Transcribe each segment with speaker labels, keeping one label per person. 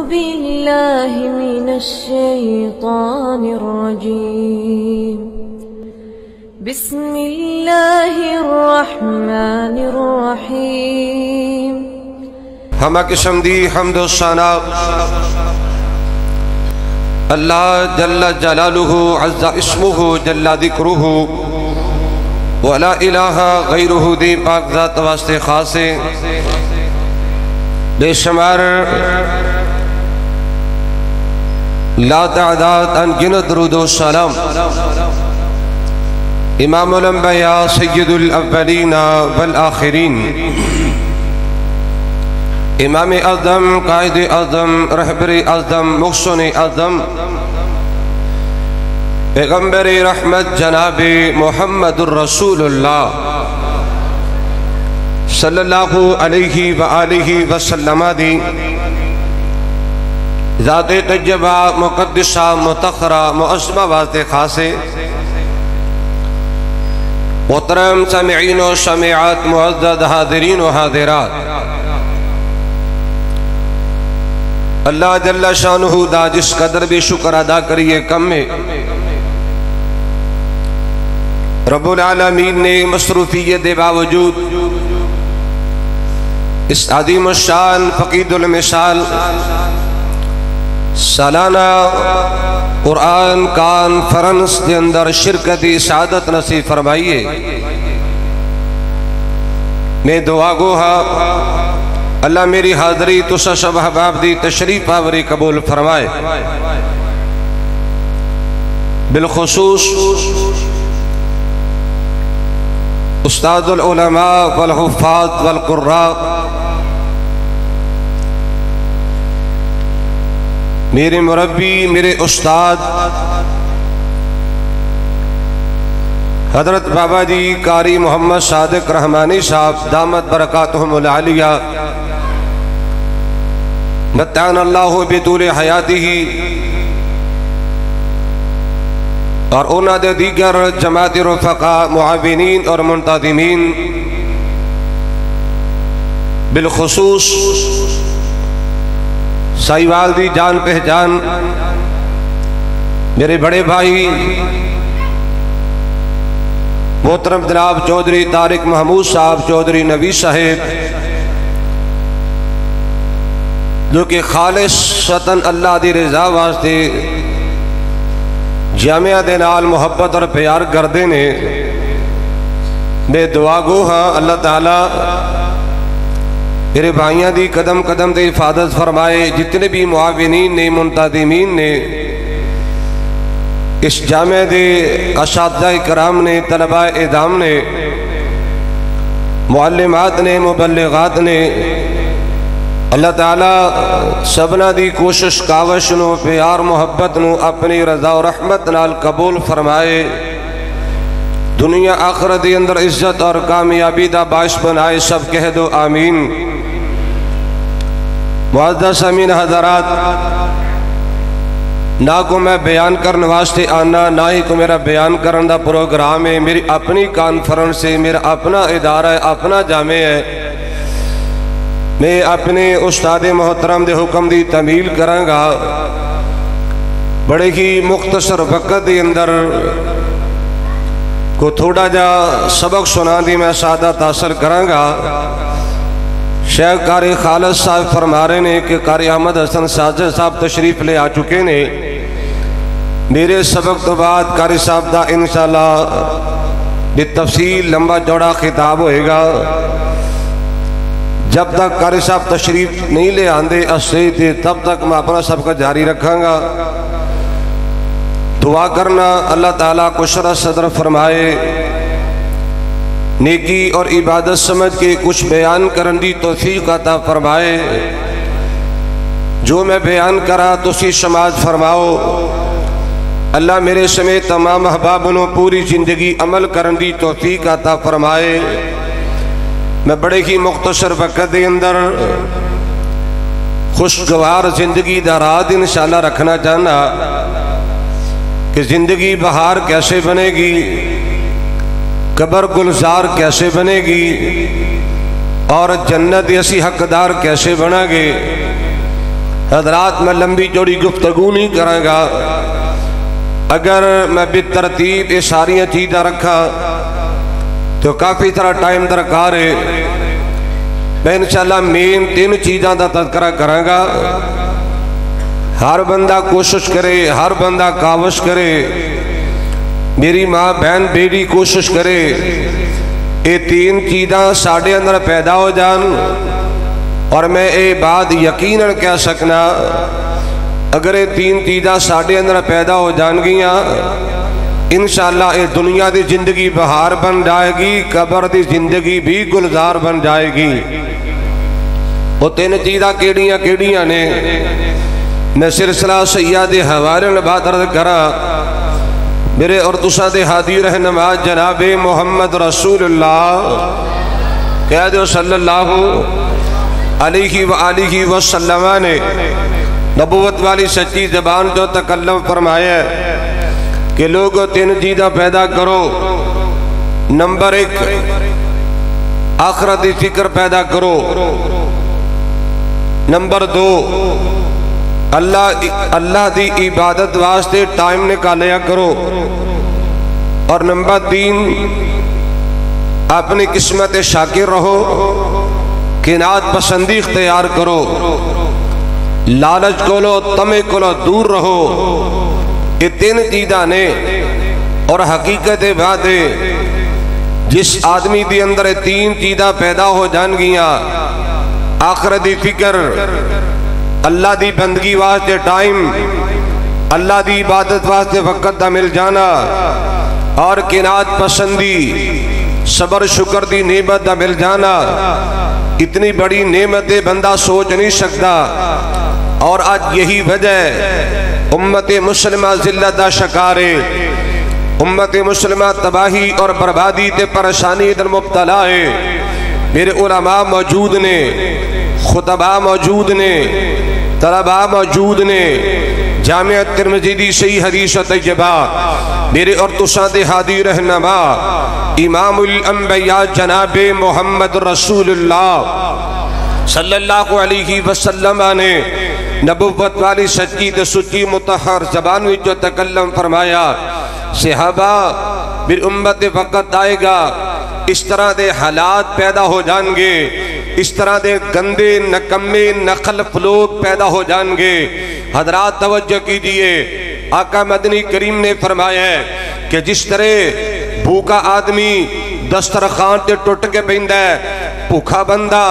Speaker 1: بالله من الشيطان الرجيم بسم الله الرحمن الرحيم
Speaker 2: ہمہ قسم دی حمد و ثنا اللہ جل جلالہ عز اسمہ جل ذکرہ ولا الہ غیرہ دی پاک ذات واسطے خاص ہے بے شمار لا تعداد انگنت درود و سلام امام الانبیاء سید الاولین والآخرین امام اعظم قائد اعظم رہبر اعظم محسن اعظم پیغمبر رحمت جناب محمد الرسول اللہ صلی اللہ علیہ وآلہ وسلم دی ذات طیبہ مقدسہ مطہرہ معظمہ واسطے خاصے محترم سامعین و سامعات معزز حاضرین و حاضرات اللہ جل شانہ دا جس قدر بھی شکر ادا کریے کم میں رب العالمین نے مصروفیت دے باوجود اس عظیم الشان فقید المثال سالانہ قرآن کانفرنس کے اندر شرکتی سعادت نصیب فرمائیے میں دعا گو ہاں اللہ میری حاضری تسا شب حباب دی تشریف آوری قبول فرمائے بالخصوص استاد العلماء والحفاظ والقراء میرے مربی میرے استاد حضرت بابا جی قاری محمد صادق رحمانی صاحب دامت برکاتہم العالیہ متعنا اللہ بطول حیاتی اور انہاں دے دیگر جماعت رفقاء معاونین اور منتظمین بالخصوص سائیوال دی جان پہچان میرے بڑے بھائی محترم جناب چودھری طارق محمود صاحب چودھری نوی صاحب جو کہ خالص شطن اللہ دی رضا واسطے جامعہ دے نال محبت اور پیار کردے نے میں دعا گو ہاں اللہ تعالیٰ میرے بھائیاں دی قدم قدم دے حفاظت فرمائے جتنے بھی معاونین نے منتظمین نے اس جامعہ دے اساتذہ کرام نے طلبہ اعظام نے معلمات نے مبلغات نے اللہ تعالیٰ سبنا دی کوشش کاوش نو پیار محبت نو اپنی رضا و رحمت نال قبول فرمائے دنیا آخرت دی اندر عزت اور کامیابی دا باعث بنائے سب کہہ دو آمین معزز سامعین حضرات نہ کو میں بیان کرنے واسطے آنا نہ ہی کو میرا بیان کرنے دا پروگرام ہے میری اپنی کانفرنس ہے میرا اپنا ادارہ ہے اپنا جامع ہے میں اپنے استاد محترم دے حکم دی تعمیل کراں گا بڑے ہی مختصر وقت دے اندر کو تھوڑا جا سبق سنا دی میں سعادت حاصل کراں گا شیخ قاری خالد صاحب فرما رہے نے کہ قاری احمد حسن ساجد صاحب تشریف لے آ چکے نے میرے سبق تو بعد قاری صاحب دا انشاءاللہ بالتفصیل لمبا چوڑا خطاب ہوئے گا جب تک قاری صاحب تشریف نہیں لے آندے اسے تھے تب تک میں اپنا سبق جاری رکھاں گا دعا کرنا اللہ تعالیٰ کو شرح صدر فرمائے نیکی اور عبادت سمجھ کے کچھ بیان کرن دی توفیق عطا فرمائے جو میں بیان کرا تو اسی سماعت فرماؤ اللہ میرے سمیت تمام احبابوں پوری زندگی عمل کرن دی توفیق عطا فرمائے میں بڑے ہی مختصر وقت دے اندر خوشگوار زندگی دا راز انشاءاللہ رکھنا چاہنا کہ زندگی بہار کیسے بنے گی قبر گلزار کیسے بنے گی اور جنت ایسی حقدار کیسے بنا گے حضرات میں لمبی چوڑی گفتگو نہیں کروں گا، اگر میں بترتیب یہ ساری چیزیں رکھا تو کافی طرح ٹائم درکار ہے۔ میں انشاءاللہ مین 3 چیزاں دا تذکرہ کروں گا۔ ہر بندہ کوشش کرے، ہر بندہ کاوش کرے، میری ماں بہن بیٹی کوشش کرے یہ 3 چیزاں ساڑھے اندر پیدا ہو جان، اور میں یہ بات یقیناً کہہ سکنا اگر یہ 3 چیزاں ساڑھے اندر پیدا ہو جان گیاں انشاءاللہ یہ دنیا دی زندگی بہار بن جائے گی، قبر دی زندگی بھی گلزار بن جائے گی۔ وہ 3 چیزاں کیڑیاں نے میں سلسلہ سیاد حوالے بات عرض کرا۔ میرے اور تساں دے ہادی رہنما جناب محمد رسول اللہ کہہ دو صلی اللہ علیہ وآلہ وسلم نے نبوت والی سچی زبان جو تکلم فرمایا کہ لوگوں 3 چیزاں پیدا کرو۔ نمبر 1 آخرتی فکر پیدا کرو۔ نمبر 2 اللہ دی عبادت واسطے ٹائم نکالیا کرو، اور نمبر 3 اپنی قسمت شاکر رہو، قناعت پسندی اختیار کرو، لالچ کولو تمے کولو دور رہو۔ یہ 3 چیزاں نے، اور حقیقت بات ہے جس آدمی دی اندر 3 چیزاں پیدا ہو جان گیاں، آخرتی فکر، اللہ دی بندگی واسطے ٹائم، اللہ دی عبادت واسطے وقت دا مل جانا، اور قناعت پسندی صبر شکر دی نعمت دا مل جانا، اتنی بڑی نعمت بندہ سوچ نہیں سکتا۔ اور آج یہی وجہ ہے امت مسلمہ ذلت دا شکارے، امت مسلمہ تباہی اور بربادی تے پریشانی در مبتلا ہے۔ میرے علماء موجود نے، خطباء موجود نے، طلباء موجود نے، جامعہ ترمذی دی صحیح حدیث و طیبہ، میرے اور تساں دے ہادی رہنما امام الانبیاء جناب محمد رسول اللہ صلی اللہ علیہ وسلم نے نبوت والی سچی تے سچی مطہر زبان میں جو تکلم فرمایا، صحابہ میری امت وقت آئے گا اس طرح دے حالات پیدا ہو جان گے، اس طرح دے گندے نکمے نخلف لوگ پیدا ہو جان گے۔ حضرات توجہ کیجئے، آقا مدنی کریم نے فرمایا ہے کہ جس طرح بھوکا آدمی دسترخوان تے ٹوٹ کے بیندہ ہے، بھوکا بندہ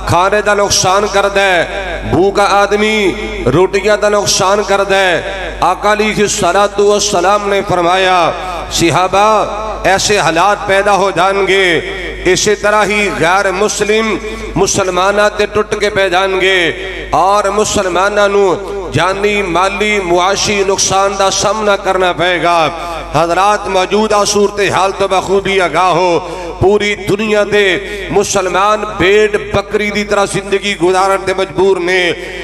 Speaker 2: کھانے دا نقصان کردہ ہے، بھوکا آدمی روٹیاں دا نقصان کردہ ہے۔ آقا علیہ السلام نے فرمایا صحابہ ایسے حالات پیدا ہو جان گے، اسی طرح ہی غیر مسلم مسلمانہ تے ٹوٹ کے پہ جان گے، اور مسلمانہ نو جانی مالی معاشی نقصان دا سامنا کرنا پائے گا۔ حضرات موجودہ صورتحال تو بخوبی آگاہ ہو، پوری دنیا دے مسلمان بیڑ بکری دی طرح زندگی گزارن دے مجبور نے۔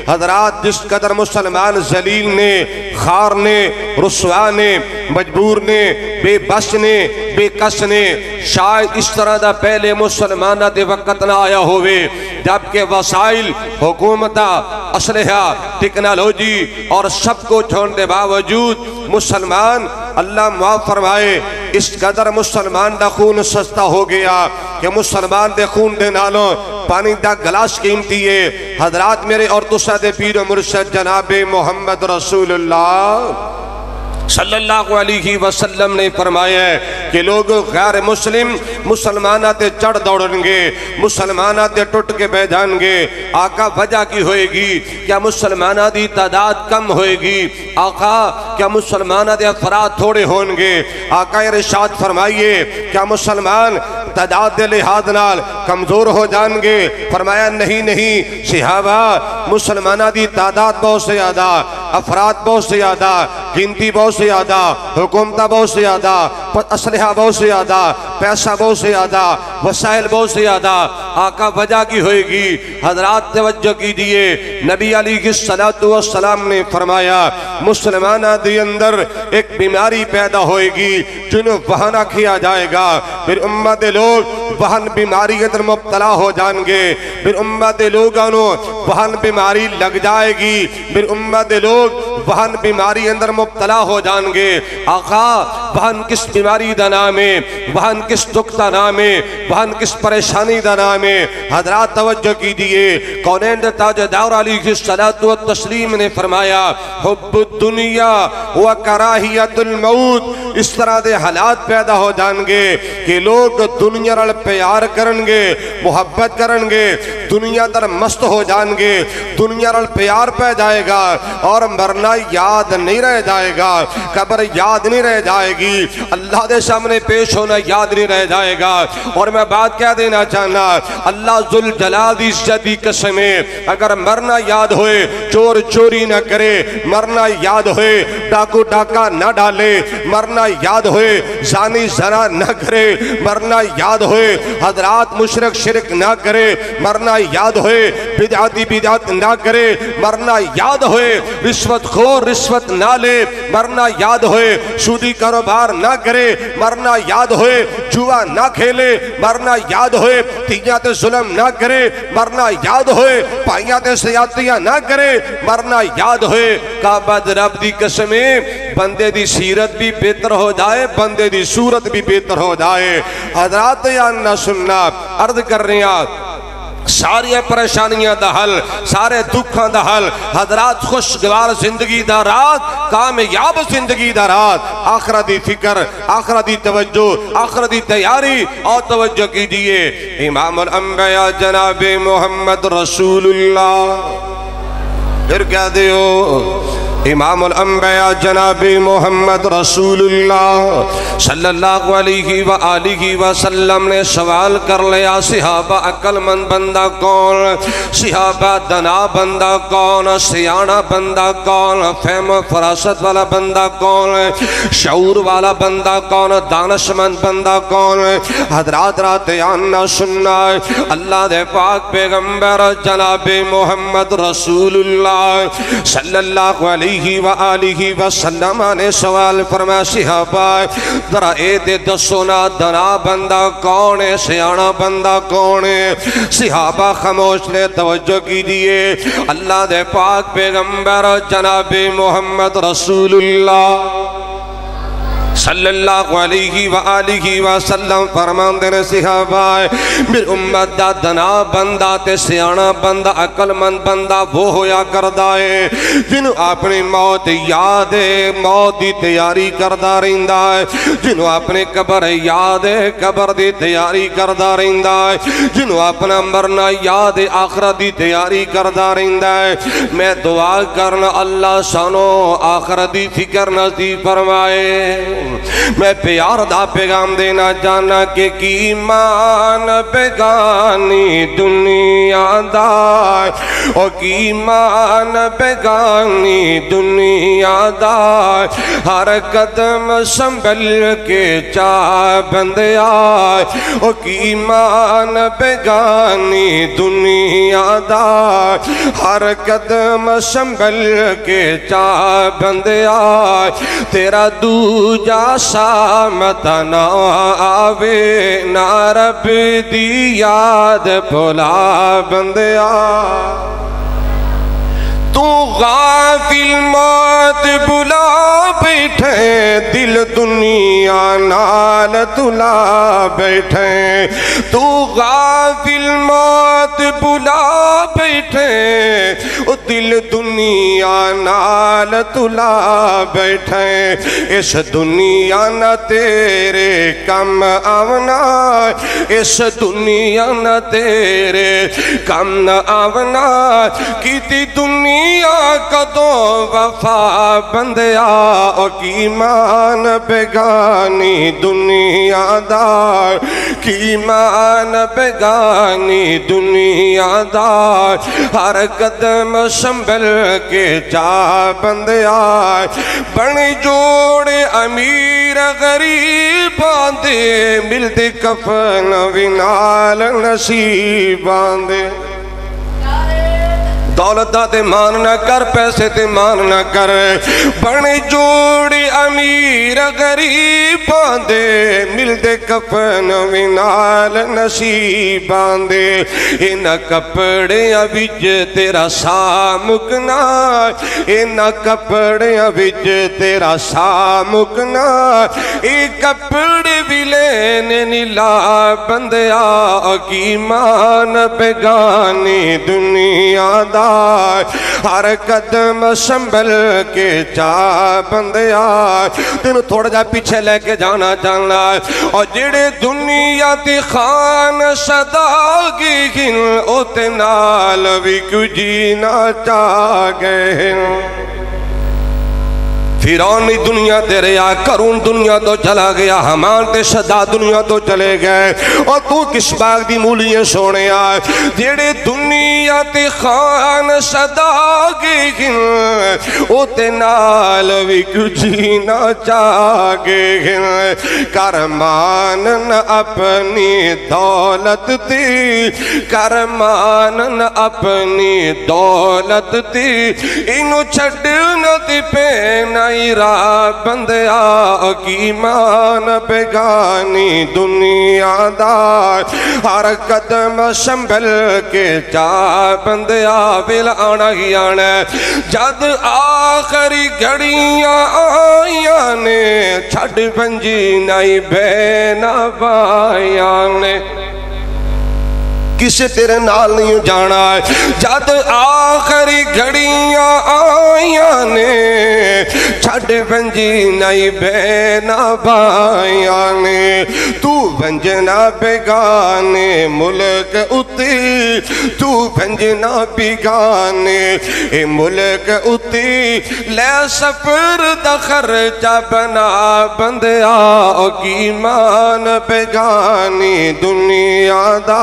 Speaker 2: حضرات جس قدر مسلمان ذلیل نے، خار نے، رسوا نے، مجبور نے، بے بس نے، بے کس نے، شاید اس طرح دا پہلے مسلمانہ دے وقت نہ آیا ہوئے جبکہ وسائل، حکومتہ، اسلحہ، ٹیکنالوجی اور سب کو چھوڑنے دے باوجود مسلمان اللہ معاف فرمائے اس قدر مسلمان دا خون سستا ہو گیا کہ مسلمان دے خون دے نالوں پانی دا گلاس قیمتی ہے۔ حضرات میرے اور تسا دے پیر و مرشد جناب محمد رسول اللہ صلی اللہ علیہ وسلم نے فرمایا ہے کہ لوگ غیر مسلم مسلمانہ تے چڑھ دوڑیں گے، مسلمانہ تے ٹوٹ کے بہ جان گے۔ آقا وجہ کی ہوئے گی؟ کیا مسلمانہ دی تعداد کم ہوئے گی؟ آقا کیا مسلمانہ دے افراد تھوڑے ہون گے؟ آقا ارشاد فرمائیے کیا مسلمان تعداد دے لحاظ نال کمزور ہو جان گے؟ فرمایا نہیں صحابہ، مسلمانہ دی تعداد بہت سے زیادہ، افراد بہت سے زیادہ، گنتی بہت سے زیادہ، حکومتہ بہت سے زیادہ، اسلحہ بہت سے زیادہ، پیسہ بہت سے زیادہ، وسائل بہت سے زیادہ، آقا وجہ کی ہوئے گی؟ حضرات توجہ کیجئے، نبی علیہ السلام نے فرمایا مسلمانہ دے اندر ایک بیماری پیدا ہوئے گی جنہوں وہاں کیا جائے گا، پھر امت لوگ وہاں بیماری کے اندر مبتلا ہو جائیں گے، پھر امت لوگوں وہاں بیماری لگ جائے گی، پھر امت لوگ وہاں بیماری اندر مبتلا ہو جائیں گے۔ آقا وہاں کس بیماری دا نام ہے، وہاں کس دکھ دا نام ہے، وہاں کس پریشانی دا نام ہے؟ حضرات توجہ کیجئے، کونین تاجدار علیہ السلام نے فرمایا حب الدنیا و کراہیت الموت۔ اس طرح دے حالات پیدا ہو جائیں گے کہ لوگ دنیا رل پیار کرن گے، محبت کرن گے، دنیا در مست ہو جائیں گے، دنیا رل پیار پہ جائے گا اور مرنا یاد نہیں رہ جائے گا، قبر یاد نہیں رہ جائے گی، اللہ دے سامنے پیش ہونا یاد نہیں رہ جائے گا۔ اور میں بات کیا دینا چاہنا، اللہ ذوالجلال دی عزت دی قسم ہے، اگر مرنا یاد ہوئے چور چوری نہ کرے، مرنا یاد ہوئے ڈاکو ڈاکا نہ ڈالے، مرنا یاد ہوئے زانی زنا نہ کرے، مرنا یاد ہوئے حضرات مشرک شرک نہ کرے، مرنا یاد ہوئے بدعتی بدعت نہ کرے، مرنا یاد ہوئے رشوت خور رشوت نہ لے، مرنا یاد ہوئے سودی کاروبار نہ کرے، مرنا یاد ہوئے جوا نہ کھیلے، مرنا یاد ہوئے تیجات ظلم نہ کرے، مرنا یاد ہوئے پائیات سیاتیاں نہ کرے، مرنا یاد ہوئے کعبہ رب دی قسمیں بندے دی سیرت بھی بہتر ہو جائے، بندے دی صورت بھی بہتر ہو جائے۔ حضرات جاننا سننا عرض کر رہے ہیں، ساری پریشانیاں دا حل، سارے دکھاں دا حل، حضرات خوشگوار زندگی دا رات، کامیاب زندگی دا رات، آخرت دی فکر، آخرت دی توجہ، آخرت دی تیاری اور توجہ کیجئے۔ امام الانبیاء جناب محمد رسول اللہ، پھر کیا دیو امام الانبیاء جناب محمد رسول اللہ صلی اللہ علیہ وآلہ وسلم نے سوال کر لیا، صحابہ عقل مند بندہ کون، صحابہ دنا بندہ کون، سیانہ بندہ کون، فہم و فراست والا بندہ کون، شعور والا بندہ کون، دانش مند بندہ کون؟ حضرات رات آنا سننا، اللہ دے پاک پیغمبر جناب محمد رسول اللہ صلی اللہ علیہ وآلہ وسلم نے سوال فرمایا، صحابہ ذرا اے دے دسونا دنا بندہ کون ہے، سیانہ بندہ کون ہے؟ صحابہ خاموش نے توجہ کیجئے، اللہ دے پاک پیغمبر جناب محمد رسول اللہ صلی اللہ علیہ وآلہ وسلم فرمان دینے صحابہ میرے امت دا دنا بندہ تے سیانہ بندہ عقل مند بندہ وہ ہویا کردہ ہے جنہوں اپنی موت یاد ہے، موت دی تیاری کردہ رہندہ ہے، جنہوں اپنے قبر یاد ہے، قبر دی تیاری کردہ رہندہ ہے، جنہوں اپنا مرنا یاد ہے، آخرت دی تیاری کردہ رہندہ ہے۔ میں دعا کرنا اللہ سانو آخرت دی فکر نصیب فرمائے۔ میں پیار دا پیغام دینا جانا کہ ایمان بیگانی دنیا دا، او ایمان بیگانی دنیا دا، ہر قدم سنبھل کے چاہ بندے آئے، او ایمان بیگانی دنیا دا، ہر قدم سنبھل کے چاہ بندے آئے، تیرا دوجا سامت نہ آوے، نہ رب دی یاد بھلا بندیا، تو غافل موت بلا بیٹھے، دل دنیا نال تلا بیٹھے، تو غافل موت بلا بیٹھے، دل دنیا نال تلا بیٹھے، اس دنیا نہ تیرے کم آونا، اس دنیا نہ تیرے کم آونا، کیتی دنیا کدوں وفا بندیا او کی مان بیگانی دنیا دا کی مان بیگانی دنیا دا ہر قدم سنبھل کے جا بندیا بنی جوڑے امیر غریب آندے ملتے کفن ونال نصیب آندے دولت دا تے مان نہ کر پیسے تے مان نہ کر بنے جوڑی امیر غریب آندے ملدے کفن ونال نصیب آندے ان کپڑے وچ تیرا سا مکنا ان کپڑے وچ تیرا سا مکنا اے کپڑے بھی لینے نیلا بندیا کی مان بیگانی دنیا دا ہر قدم سنبھل کے جا بندیا تینوں تھوڑا جا پیچھے لے کے جانا چاہنا اور جڑے دنیا تی خان صداگی گن اوتے نال بھی کیوں جینا چاہ گئے فیرون دنیا تے ریا کرون دنیا تو چلا گیا حمان تے شداد دنیا تو چلے گئے اور تو کس باغ دی مولیاں سونے آئے جیڑے دنیا تے خان صداگی گن او تے نال بھی کچھ جینا چاہے گن کرمانن اپنی دولت تی کرمانن اپنی دولت تی انو چھڑنا تی پینا را بندیا کی مان بیگانی دنیا دا ہر قدم سنبھل کے جا بندیا بل آنا ہی آنا جد آخری گھڑیاں آئیاں نے چھڑ بنجی نائی بینا بائیاں نے کسے تیرے نال نہیں جانا جد آخری گھڑیاں آئیاں نے چھڑ بنجی نائی بینا بائیاں نے تو بنجنا بیگانے ملک اتی تو بنجنا بیگانے اے ملک اتی لے سفر دا خرچہ بنا بندیا کی مان بیگانی دنیا دا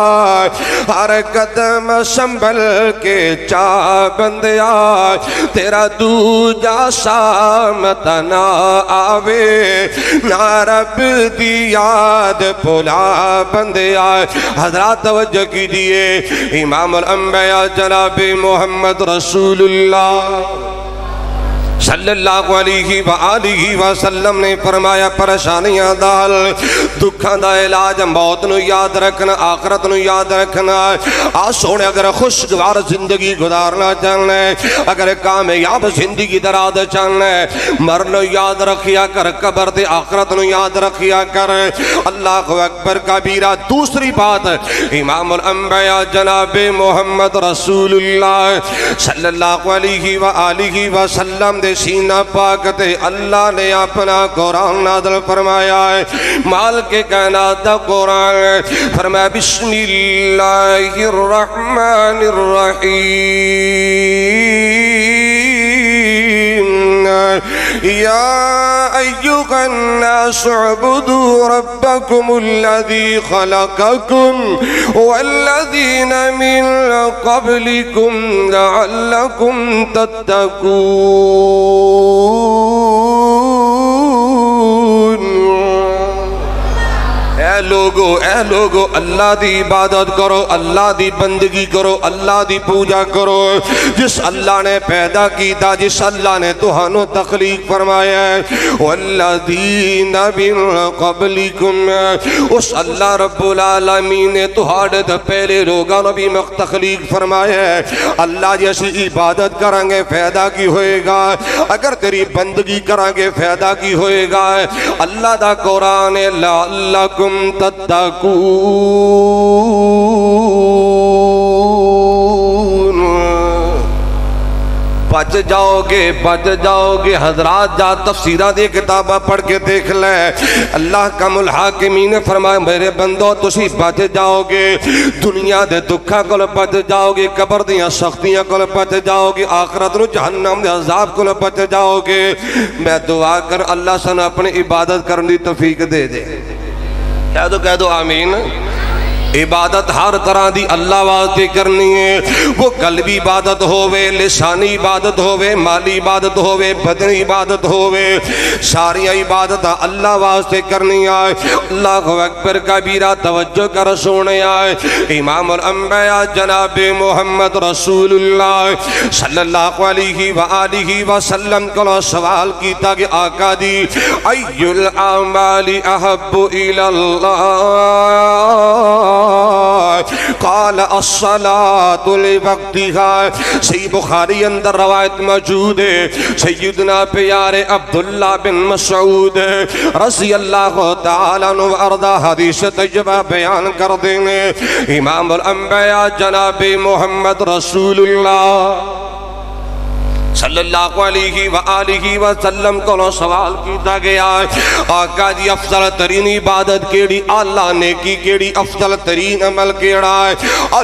Speaker 2: ہر قدم سنبھل کے چاہ بندیا تیرا دوجا سامت نہ آوے نہ رب دی یاد پولا بندیا حضرات توجہ کی دیئے امام الانبیاء جناب محمد رسول اللہ صلی اللہ علیہ وآلہ وسلم نے فرمایا پریشانیاں دال دکھاں دا علاج موت نو یاد رکھنا آخرت نو یاد رکھنا سونے اگر خوشگوار زندگی گزارنا چاہنا ہے اگر کامیاب زندگی دراز چاہنا ہے مرنا یاد رکھیا کر قبر دے آخرت نو یاد رکھیا کر اللہ اکبر کبیرہ دوسری بات امام الانبیاء جناب محمد رسول اللہ صلی اللہ علیہ وآلہ وسلم دے سینہ پاکتے اللہ نے اپنا قرآن نازل فرمایا ہے مال کے کائنات دا قرآن فرمایا بسم اللہ الرحمن الرحیم یا ایوہ الناس عبدوا ربکم الذی خلقکم والذین من قبلکم لعلکم تتقون اے لوگو اللہ دی عبادت کرو اللہ دی بندگی کرو اللہ دی پوجا کرو جس اللہ نے پیدا کیتا جس اللہ نے تہانو تخلیق فرمایا ہے والذین من قبلکم اس اللہ رب العالمین نے تہاڑے دا پہلے لوگانو بھی تخلیق فرمایا ہے اللہ جیسی عبادت کرانگے فیدہ کی ہوئے گا اگر تیری بندگی کرانگے فیدہ کی ہوئے گا اللہ دا قرآن لعلکم تتقون بچ بچ جاؤ گے حضرات جا تفسیرہ دی کتابہ پڑھ کے دیکھ لے اللہ کم الحاکمین نے فرمایا میرے بندو تسی بچ جاؤ گے دنیا دے دکھا کل بچ جاؤ گے قبر دیاں سختیاں کل بچ جاؤ گے آخرت نو جہنم دے عذاب کل بچ جاؤ گے میں دعا کر اللہ سن اپنی عبادت کرنے دی توفیق دے دے کہہ دو آمین عبادت ہر طرح دی اللہ واسطے کرنی ہے وہ قلبی عبادت ہووے لسانی عبادت ہووے مالی عبادت ہووے بدنی عبادت ہووے ساری عبادت اللہ واسطے کرنی آئے اللہ اکبر کبیرہ توجہ کر سونے آئے امام الانبیاء جناب محمد رسول اللہ صلی اللہ علیہ وآلہ وسلم کو سوال کیتا کہ آقا دی ای الاعمال احب الاللہ قال الصلاة لوقتها صحیح بخاری اندر روایت موجود ہے سیدنا پیارے عبداللہ بن مسعود رضی اللہ تعالیٰ عنہ وارضا حدیث طیبہ بیان کر دینے امام الانبیاء جناب محمد رسول اللہ صلی اللہ علیہ وآلہ وسلم کو سوال کیتا گیا آقا جی افضل ترین عبادت کیڑی اللہ نیکی کیڑی افضل ترین عمل کیڑا ہے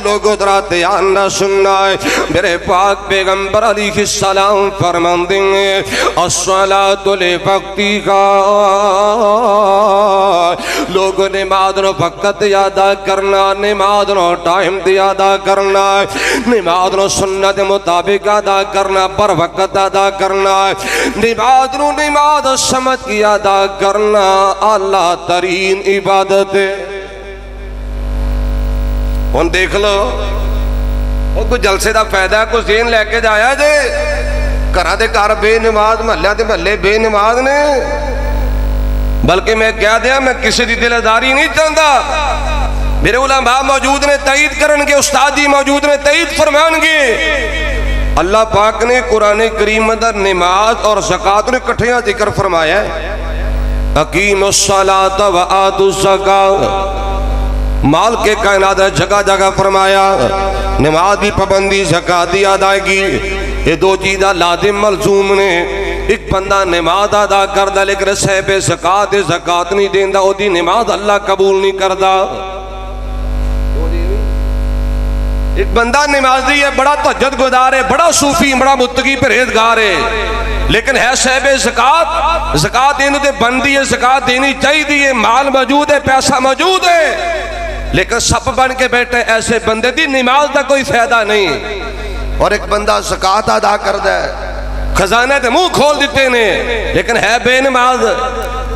Speaker 2: لوگوں درہ تیان نہ سننا ہے میرے پاک پیغمبر علیہ السلام فرمان دیں الصلاة لوقتها لوگوں نماز نو وقت یادا کرنا نماز نو ٹائم دیادا کرنا نماز نو سنت مطابق ادا کرنا پر وقت ادا کرنا نماز سمجھ کی ادا کرنا اللہ ترین عبادت ہے ان دیکھ لو وہ کوئی جلسے دا فائدہ ہے کوئی ذہن لے کے جایا جے کرا دے کار بے نماز محلہ دے محلے بے نماز نے بلکہ میں کہہ دیا میں کسی دی دلداری نہیں چاہتا میرے علماء موجود نے تائید کرنگے استاد جی موجود نے تائید فرمانگے اللہ پاک نے قرآن کریم در نماز اور زکاة نے کٹھیاں ذکر فرمایا ہے اقیم الصلاة و آتوا الزکاة مال کے کائنات جگہ جگہ فرمایا نماز بھی پابندی زکاة دی ادائیگی یہ دو چیزہ لازم ملزوم نے ایک بندہ نماز ادا کردہ لیکن صحب زکاة نہیں دیندہ او دی نماز اللہ قبول نہیں کردہ ایک بندہ نمازی ہے بڑا تہجد گزار ہے بڑا صوفی بڑا متقی پرہیزگار ہے لیکن ہے صاحب زکاة زکاة دینے تے بندی ہے زکاة دینی چاہیے مال موجود ہے پیسہ موجود ہے لیکن سب بن کے بیٹھے ایسے بندے دی نماز دا کوئی فائدہ نہیں اور ایک بندہ زکاة ادا کردہ ہے خزانہ تے منہ کھول دیتے نے لیکن ہے بے نماز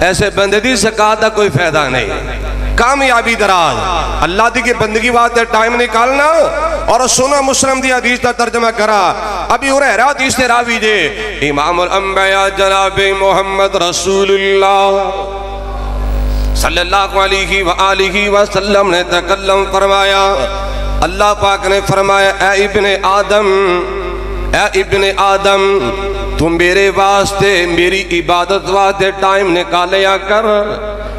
Speaker 2: ایسے بندے دی زکاة دا کوئی فائدہ نہیں کامیابی دراز اللہ دی کی بندگی بات ہے ٹائم نکالنا اور سنہ مسلم دی حدیث تا ترجمہ کرا ابھی ہریرہ حدیث سے راوی دے امام الانبیاء جناب محمد رسول اللہ صلی اللہ علیہ وآلہ وسلم نے تکلم فرمایا اللہ پاک نے فرمایا اے ابن آدم تم میرے واسطے میری عبادت واسطے ٹائم نکالیا کر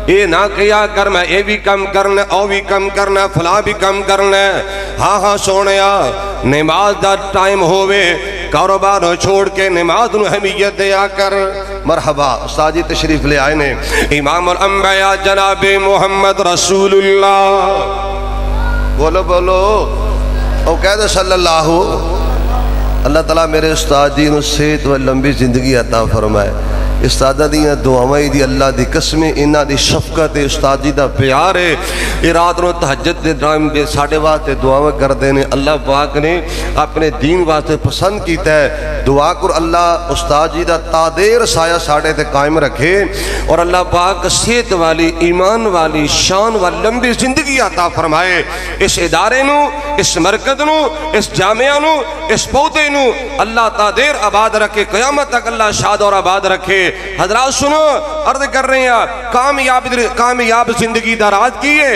Speaker 2: اے نہ کیا کر میں اے بھی کم کرنا او بھی کم کرنا فلاں بھی کم کرنا ہاں سونیا نماز دا ٹائم ہوئے کاروبار چھوڑ کے نماز نو اہمیت دیا کر مرحبا استاد جی تشریف لے آئے نے امام الانبیاء جناب محمد رسول اللہ بولو او کہہ دے صلی اللہ تعالیٰ میرے استاد جی نو صحت و لمبی زندگی عطا فرمائے استادہ دیاں دعاویں دی اللہ دی قسمیں انہاں دی شفقت استاد جی دا پیار ہے یہ رات نو تہجد دے ٹائم دے ساڑھے واسطے دعاویں کر دینے اللہ پاک نے اپنے دین واسطے پسند کیتا ہے دعا کر اللہ استاد جی دا تادیر سایہ ساڑھے تے قائم رکھے اور اللہ پاک صحت والی ایمان والی شان والی لمبی زندگی عطا فرمائے اس ادارے نو اس مرکز نو اس جامعہ نو اس پودے نو اللہ تادیر آباد رکھے قیامت تک اللہ شاد اور آباد رکھے حضرات سنو عرض کر رہے ہیں کامیاب زندگی دراز کیے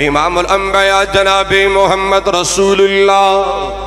Speaker 2: امام الانبیاء جناب محمد رسول اللہ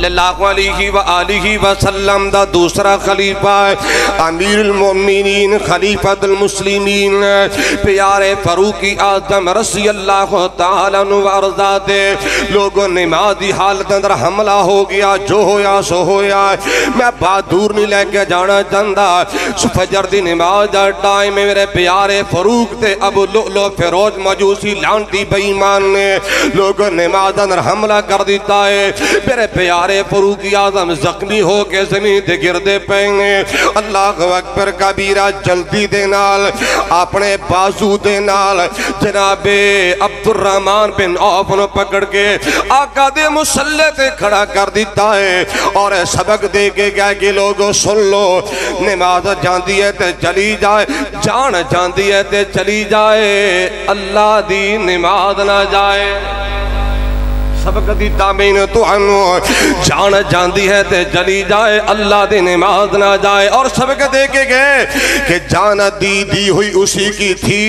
Speaker 2: صلی اللہ علیہ وآلہ وسلم دا دوسرا خلیفہ امیر المؤمنین خلیفۃ المسلمین پیارے فاروق اعظم رضی اللہ تعالیٰ عنہ وارضا دے لوگوں نمازی حالت اندر حملہ ہو گیا، جو ہویا سو ہویا، میں بات دور نہیں لے کے جانا چاہتا، فجر دی نماز دا ٹائم میرے پیارے فاروق تے ابو لؤلؤ فیروز مجوسی لانتی بے ایمان نے لوگوں نماز اندر حملہ کر دیتا ہے، میرے پیارے فاروق اعظم زخمی ہو کے زمین دے گردے پہنے، اللہ اکبر کبیرہ جلدی دے نال اپنے بازو دے نال جناب عبد الرحمن بن عوف نو پکڑ کے آقا دے مسلح تے کھڑا کر دیتا ہے اور سبق دے کے گئے کہ لوگوں سن لو، نماز جاندی ہے تے چلی جائے، جان جاندی ہے تے چلی جائے، اللہ دی نماز نہ جائے، سبق دیتا میں نے تو انو جان جاندی ہے تے چلی جائے، اللہ دی نماز نہ جائے، اور سبق دے کے گئے کہ جان دی ہوئی اسی کی تھی،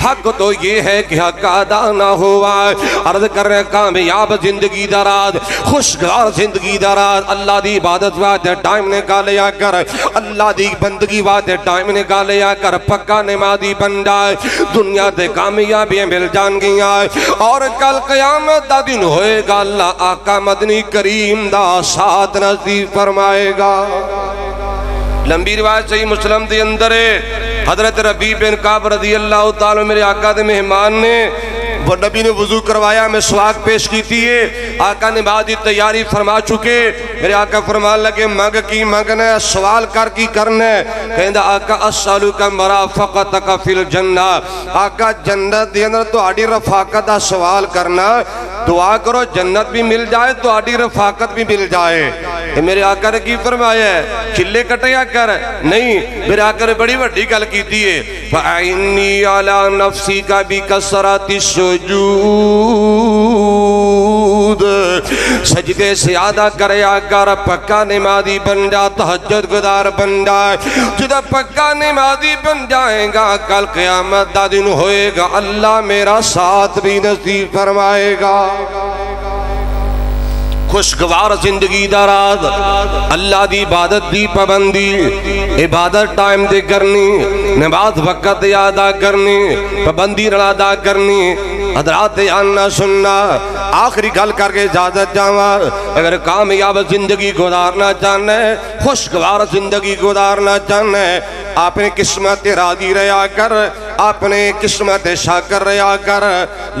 Speaker 2: حق تو یہ ہے کہ حق ادا نہ ہوا، عرض کر رہے کامیاب زندگی دراز، خوشگوار زندگی دراز، اللہ دی عبادت واسطے ٹائم نکالیا کر، اللہ دی بندگی واسطے ٹائم نکالیا کر، پکا نمازی بن جائے، دنیا دے کامیابیاں مل جان گیا، اور کل قیامت دا دن ہوئے گا، اللہ آقا مدنی کریم دا ساتھ نصیب فرمائے گا۔ لمبی روایت صحیح مسلم دے اندر ہے، حضرت ربیع بن کعب رضی اللہ تعالیٰ میرے آقا دے مہمان نے وہ نبی نے وضو کروایا، میں سواگ پیش کی تھی، آقا نے بعد تیاری فرما چکے، میرے آقا فرمان لگے مانگ کی مانگنا ہے، سوال کر کی کرنا ہے، کہندہ آقا اسألک مرافقتک فی الجنہ، آقا جنت دے اندر تو آڑی رفاقت دا سوال کرنا، دعا کرو جنت بھی مل جائے تو آڑی رفاقت بھی مل جائے۔ میرے آقا نے کی فرمایا ہے چلے کٹیا کر نہیں، میرے آقا نے بڑی بڑی گل کی دیئے فَأَعِنِّي عَلَى نَفْسِكَ بِكَسْرَةِ السُّجُودِ، سجدے سے آدھا کرے آقا پکا نمازی بن جا، تہجد گزار بن جائے، جدہ پکا نمازی بن جائیں گا کل قیامت دا دن ہوئے گا، اللہ میرا ساتھ بھی نصیب فرمائے گا۔ خوشگوار زندگی دراز، اللہ دی عبادت دی پابندی، عبادت ٹائم دے کرنی، نماز وقت ادا کرنی، پابندی ادا کرنی، حضرات آنا سننا، آخری گل کر کے اجازت جاواں، اگر کامیاب زندگی گزارنا چاہنا ہے، خوشگوار زندگی گزارنا چاہنا ہے، اپنے قسمت راضی رہا کر، اپنے قسمت شاکر رہا کر،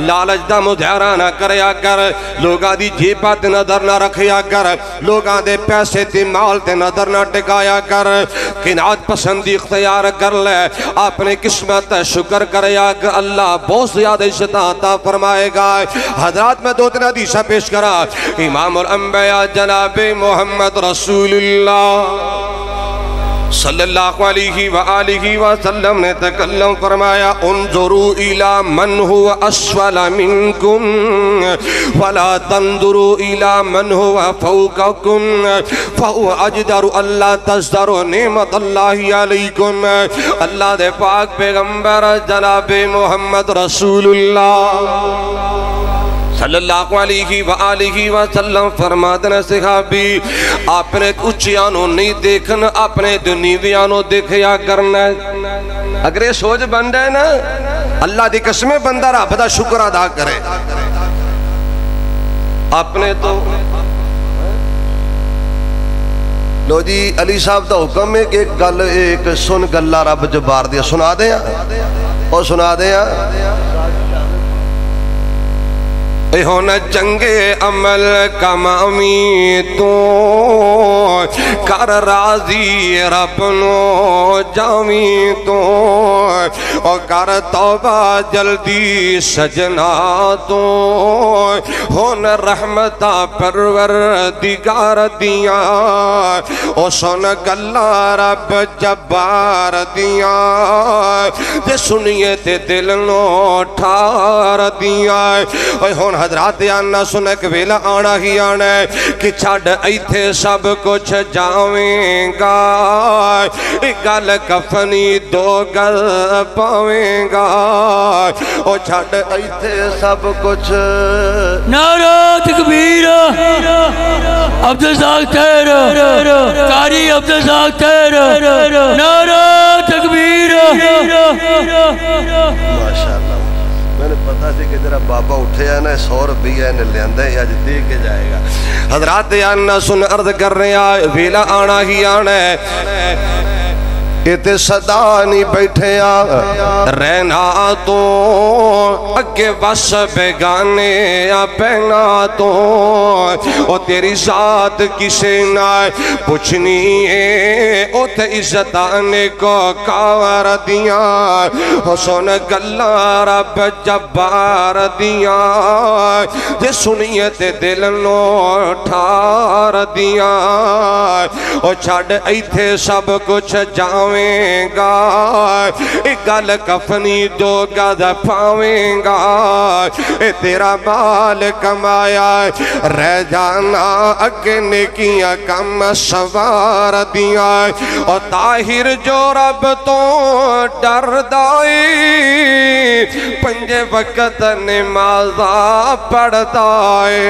Speaker 2: لالچ دا مظاہرہ نہ کریا کر، لوگاں دی جیبہ تے نظر نہ رکھیا کر، لوگاں دے پیسے تے مال تے نظر نہ ٹکایا کر، قناعت پسندی اختیار کر لے، اپنے قسمت شکر کریا کر، اللہ بہت زیادہ عزت عطا فرمائے گا۔ حضرات میں دو تین حدیثہ پیش کرا، امام الانبیاء جناب محمد رسول اللہ صلی اللہ علیہ وآلہ وسلم نے تکلم فرمایا انظروا الى من هو اسفل منکم ولا تنظروا الى من هو فوقکم فهو اجدر اللہ تزدروا نعمت اللہ علیکم۔ اللہ دے پاک پیغمبر جناب محمد رسول اللہ صلی اللہ علیہ وآلہ وسلم فرماتے ہیں صحابی اپنے اچھیانوں نہیں دیکھنا، اپنے دنیویانوں دیکھیا کرنا ہے۔ اگر یہ سوچ بن جائے نا اللہ دی قسمیں بندہ رب دا شکر ادا کرے، اپنے تو لو جی علی صاحب دا حکم ہے کہ ایک سن گلہ رب جبار دیا سنا دیں اور سنا دیں اے ہونا چنگے عمل کمامی تو کر راضی رب نو جامی تو اور کر توبہ جلدی سجنا تو ہونا رحمتہ پروردگار دیا او سن گلہ رب جبار دیا جے سنیے تے دل نو ٹھار دیا اے ہونا حضرات آنا سنے کہ ویلا آنا ہی آنا ہے کہ چھاڑ ایتھے سب کچھ کچھ جاویں گا گل کفنی دو گل پاویں گا او چھڑ ایتھے سب کچھ
Speaker 3: نعرہ تکبیر عبدالرزاق طاہر قاری عبدالرزاق طاہر نعرہ تکبیر
Speaker 2: ماشاءاللہ میں نے پتا تھی کہ جرا بابا اٹھے ہے نا 100 روپیہ انہیں لے اندے یا دے کے جائے گا حضرات آنا سن عرض کر رہے ہیں ویلا آنا ہی آنا ہے تے صدا نہیں بیٹھے رہنا تو اگے بس بیگانے پہنا تو او تیری ذات کسے نہ پوچھنی ہے او تے عزت آنے کو کار دیاں حسن گلہ رب جبار دیاں جے سنیے تے دل نو ٹھار دیاں او چھڑ ایتھے سب کچھ جاویں گا گل کفنی دو گد پاویں گا تیرا مال کمایا رہ جانا اگے نیکیاں کم سوار دیا اور طاہر جو رب تو ڈر دائی پنجے وقت نمازہ پڑھ دائی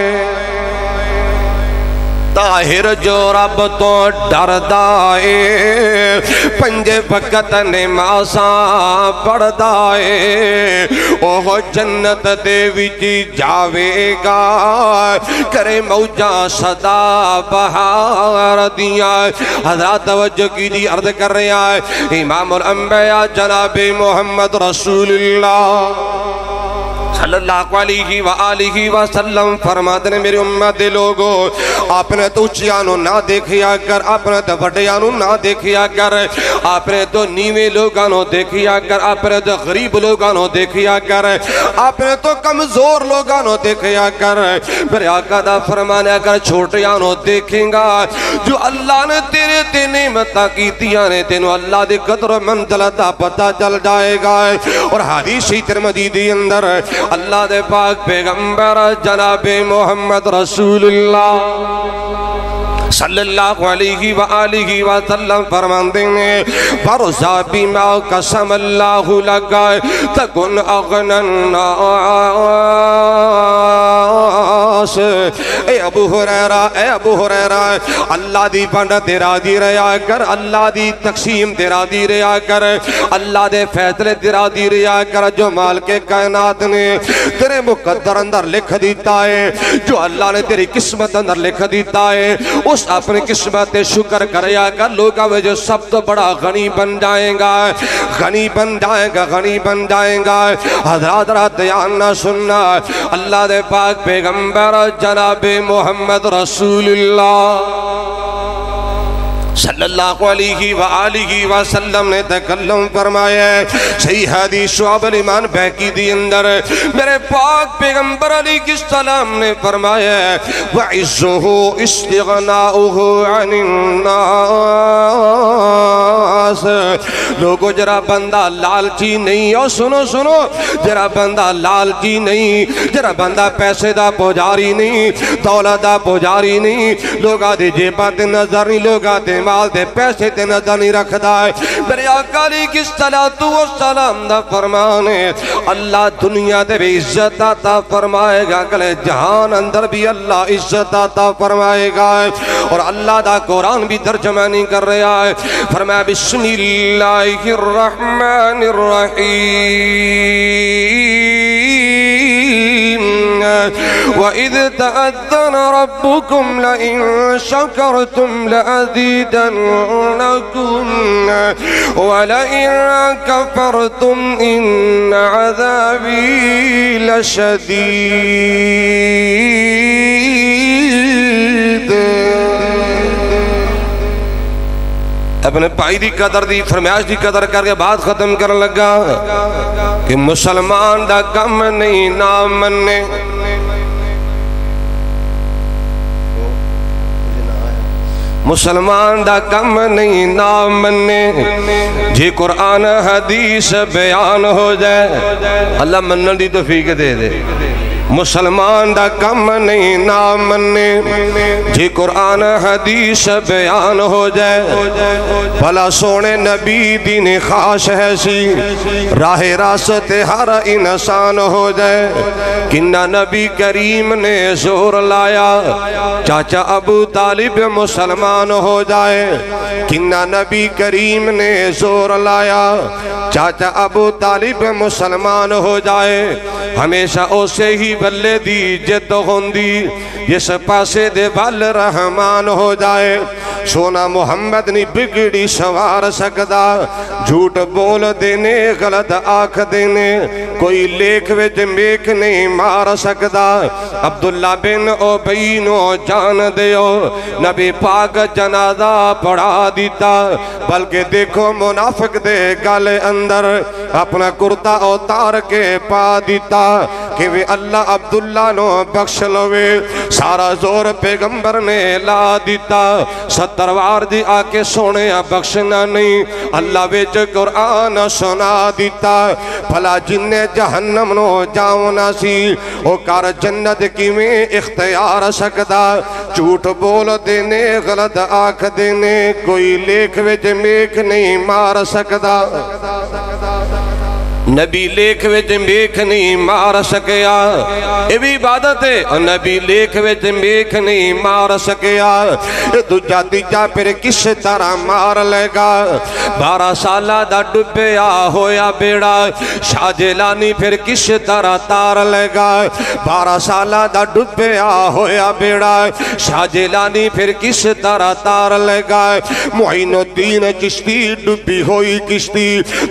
Speaker 2: طاہر جو رب تو ڈر دائے پنجے وقت نمازاں پڑھ دائے اوہ جنت دے وچی جاوے گا کرے موجہ صدا بہار دیا حضرات توجہ کی جی عرض کر رہے ہیں امام الانبیاء جناب محمد رسول اللہ صلی اللہ علیہ وآلہ وسلم فرماتے ہیں میری امت دے لوگو آپ نے تو اچیانو نہ دیکھیا کر آپ نے تو بڑیانو نہ دیکھیا کر آپ نے تو نیوے لوگانو دیکھیا کر آپ نے تو غریب لوگانو دیکھیا کر آپ نے تو کمزور لوگانو دیکھیا کر میرے آقا دا فرمانے اگر چھوٹیانو دیکھیں گا جو اللہ نے تیرے تے نعمتہ کی دیا نے تینو اللہ دے قدر و منزلتہ پتہ چل جائے گا اور حدیثی ترمذی دی اندر اللہ دے پاک پیغمبر جناب محمد رسول اللہ صلی اللہ علیہ وآلہ وسلم فرماندے ہیں فرزا بیما قسم اللہ لگا تکن اغنى الناس اے ابو حریرہ اللہ دی بند تیرا دی ریا کر اللہ دی تقسیم تیرا دی ریا کر اللہ دے فیصلے تیرا دی ریا کر جو مال کے کائنات نے تیرے مقدر اندر لکھ دیتا ہے جو اللہ نے تیری قسمت اندر لکھ دیتا ہے اس اپنی قسمت شکر کریا کر لوگا میں جو سب تو بڑا غنی بن جائیں گا غنی بن جائیں گا غنی بن جائیں گا حضرات رات آنا سننا اللہ دے پاک پیغمبر جناب محمد رسول اللہ صلی اللہ علیہ وآلہ وسلم نے تکلم فرمایا ہے صحیح حدیث شعب الایمان بہقی دی اندر میرے پاک پیغمبر علیہ السلام نے فرمایا ہے وَعِزُّهُ اسْتِغْنَاؤُهُ عَنِ النَّاسِ لوگو جرا بندہ لالچی نہیں اور سنو جرا بندہ لالچی نہیں جرا بندہ پیسے دا پوجاری نہیں دولت دا پوجاری نہیں لوگا دے جیبا دے نظر نہیں لوگا دے مال دے پیسے تے نظر نہیں رکھدا ہے میرے آقا علیہ السلام دا فرمانے اللہ دنیا دے بھی عزت عطا فرمائے گا کلے جہان اندر بھی اللہ عزت عطا فرمائے گا اور اللہ دا قرآن بھی ترجمہ نہیں کر رہا ہے فرمایا بسم اللہ الرحمن الرحیم وَإِذْ تَأَذَّنَ رَبُّكُمْ لَئِن شَكَرْتُمْ لَأَزِيدَنَّكُمْ وَلَئِن كَفَرْتُمْ إِنَّ عَذَابِي لَشَدِيدٌ اپنے پائی دی قدر دی فرمیاش دی قدر کر کے بات ختم کرنے لگا کہ مسلمان دا کم نہیں نام مننے مسلمان دا کم نہیں نام مننے جی قرآن حدیث بیان ہو جائے اللہ منن دی توفیق دے دے مسلمان دا کم نہیں نہ مننے جی قرآن حدیث بیان ہو جائے بھلا سونے نبی دین خاص ہے سی راہ راست ہر انسان ہو جائے کنہ نبی کریم نے زور لایا چاچا ابو طالب مسلمان ہو جائے کنہ نبی کریم نے زور لایا چاچا ابو طالب مسلمان ہو جائے ہمیشہ اسے ہی بلے دی جد ہوندی جس پاسے دے بل رحمان ہو جائے سونا محمد نہیں بگڑی سوار سکدا جھوٹ بول دینے غلط آنکھ دینے کوئی لیکھ وچ میک نہیں مار سکدا عبداللہ بن ابی نو جان دیو نبی پاک جنازہ پڑھا دیتا بلکہ دیکھو منافق دے گل اندر اپنا کرتا اتار کے پا دیتا کہ وہ اللہ عبداللہ نو بخش لوے سارا زور پیغمبر نے لا دیتا 70 وار دی آکے سونے بخشنا نہیں اللہ ویچ قرآن سنا دیتا بھلا جن جہنم نو جاؤنا سی او کار جنت کی میں اختیار سکدا جھوٹ بول دینے غلط آنکھ دینے کوئی لیکھ ویچ میک نہیں مار سکدا نبی لیکھ وچ میک نہیں مار سکیا یہ بھی عبادت ہے اور نبی لیکھ وچ میک نہیں مار سکیا دوجا تیجا پھر کس طرح مار لے گا 12 سالہ دا ڈبیا ہویا بیڑا شاہ جیلانی پھر کس طرح تار لے گا 12 سالہ دا ڈبیا ہویا بیڑا شاہ جیلانی پھر کس طرح تار لے گا معین الدین چشتی ڈبی ہوئی کشتی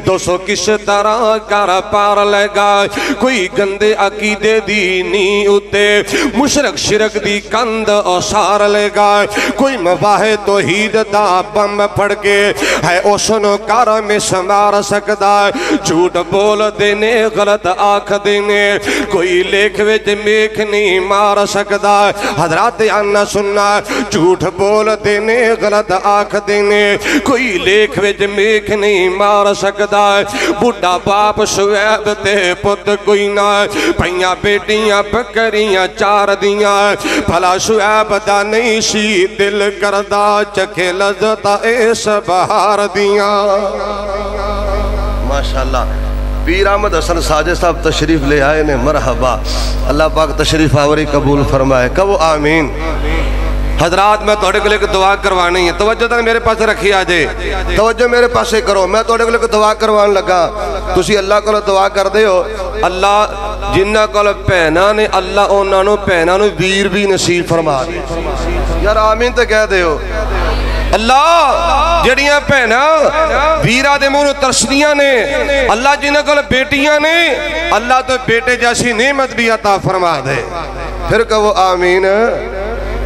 Speaker 2: 200 کس طرح کر پار لے گا کوئی گندے عقیدے دی نہیں اتے مشرک شرک دی کند اوسار لے گا کوئی مواہ توحید دا بم پڑھ کے ہے اوسنو کار میں سمار سکدا جھوٹ بول دینے غلط آنکھ دینے کوئی لیکھ وچ میک نہیں مار سکدا حضرات آنا سننا جھوٹ بول دینے غلط آنکھ دینے کوئی لیکھ وچ میک نہیں مار سکدا بڑھا باپ شعیب تے پت کوئی نہ پہیاں بیٹیاں بکریاں 4 دیاں بھلا شعیب دا نہیں سی دل کردہ چکھے لذتا ایس بہار دیاں ماشاءاللہ پیر احمد حسن ساجد صاحب تشریف لے آئے نے مرحبا اللہ پاک تشریف آوری قبول فرمائے کہو آمین حضرات میں توڑے کے لئے دعا کروانی ہے توجہ تک میرے پاس رکھی آجے توجہ میرے پاس سے کرو میں توڑے کے لئے دعا کروان لگا تسی اللہ کو دعا کر دے ہو اللہ جنہ کو پہنا نے اللہ انہوں پہنا نے ویر بھی نصیب فرما دے یار آمین تو کہہ دے ہو اللہ جڑیاں پہنا ویرہ دے مونو ترسدیاں نے اللہ جنہ کو بیٹیاں نے اللہ تو بیٹے جیسی نعمت بھی عطا فرما دے پھر کہو آمین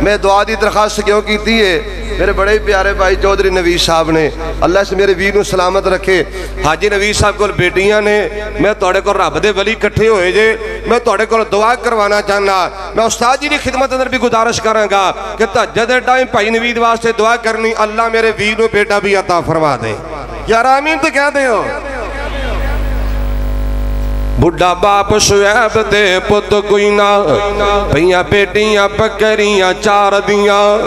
Speaker 2: میں دعا دی درخواست کیوں کی تھی ہے میرے بڑے پیارے بھائی چودھری نویز صاحب نے اللہ سے میرے ویر نو سلامت رکھے حاجی نویز صاحب کو بیٹیاں نے میں توڑے کو رب دے ولی کٹھے ہوئے جے میں توڑے کو دعا کروانا چاہنا میں استاد جی کی خدمت اندر بھی گزارش کروں گا کہ تہجد ٹائم بھائی نوید واسطے دعا کرنی اللہ میرے ویر نو بیٹا بھی عطا فرما دے یار آمین تو کہہ دے ہو بڑھا باپ شعیب تے پت کوئی نہ پہیاں بیٹیاں بکریاں 4 دیاں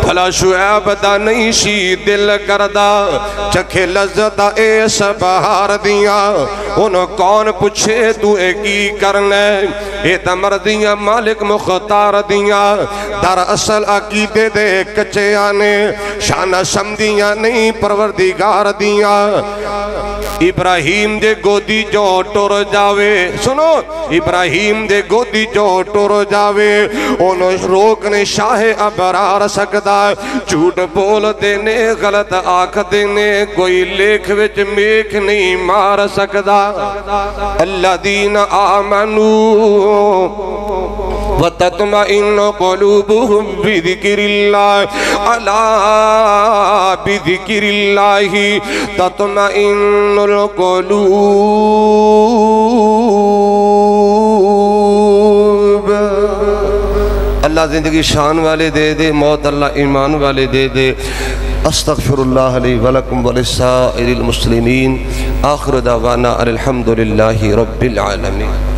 Speaker 2: بھلا شعیب دا نہیں سی دل کردہ چکھے لذتا ایس بہار دیاں انہوں کون پوچھے تو ایک ہی کرنے اے تمر دیاں مالک مختار دیاں در اصل عقیدے دے کچے آنے شانہ سمدیاں نہیں پروردگار دیاں ابراہیم دے گودی جو ٹور جاوے سنو ابراہیم دے گودی جو ٹور جاوے انہوں روکنے شاہ ابرار سکدا جھوٹ بول دینے غلط آنکھ دینے کوئی لیکھ وچ میک نہیں مار سکدا الذین آمنوا وتطمئن قلوبهم بذکر اللہ الا بذکر اللہ تطمئن القلوب اللہ زندگی شان والے دے دے موت اللہ ایمان والے دے دے استغفر اللہ لی ولکم ولسائر المسلمین آخر دعوانا الحمدللہ رب العالمین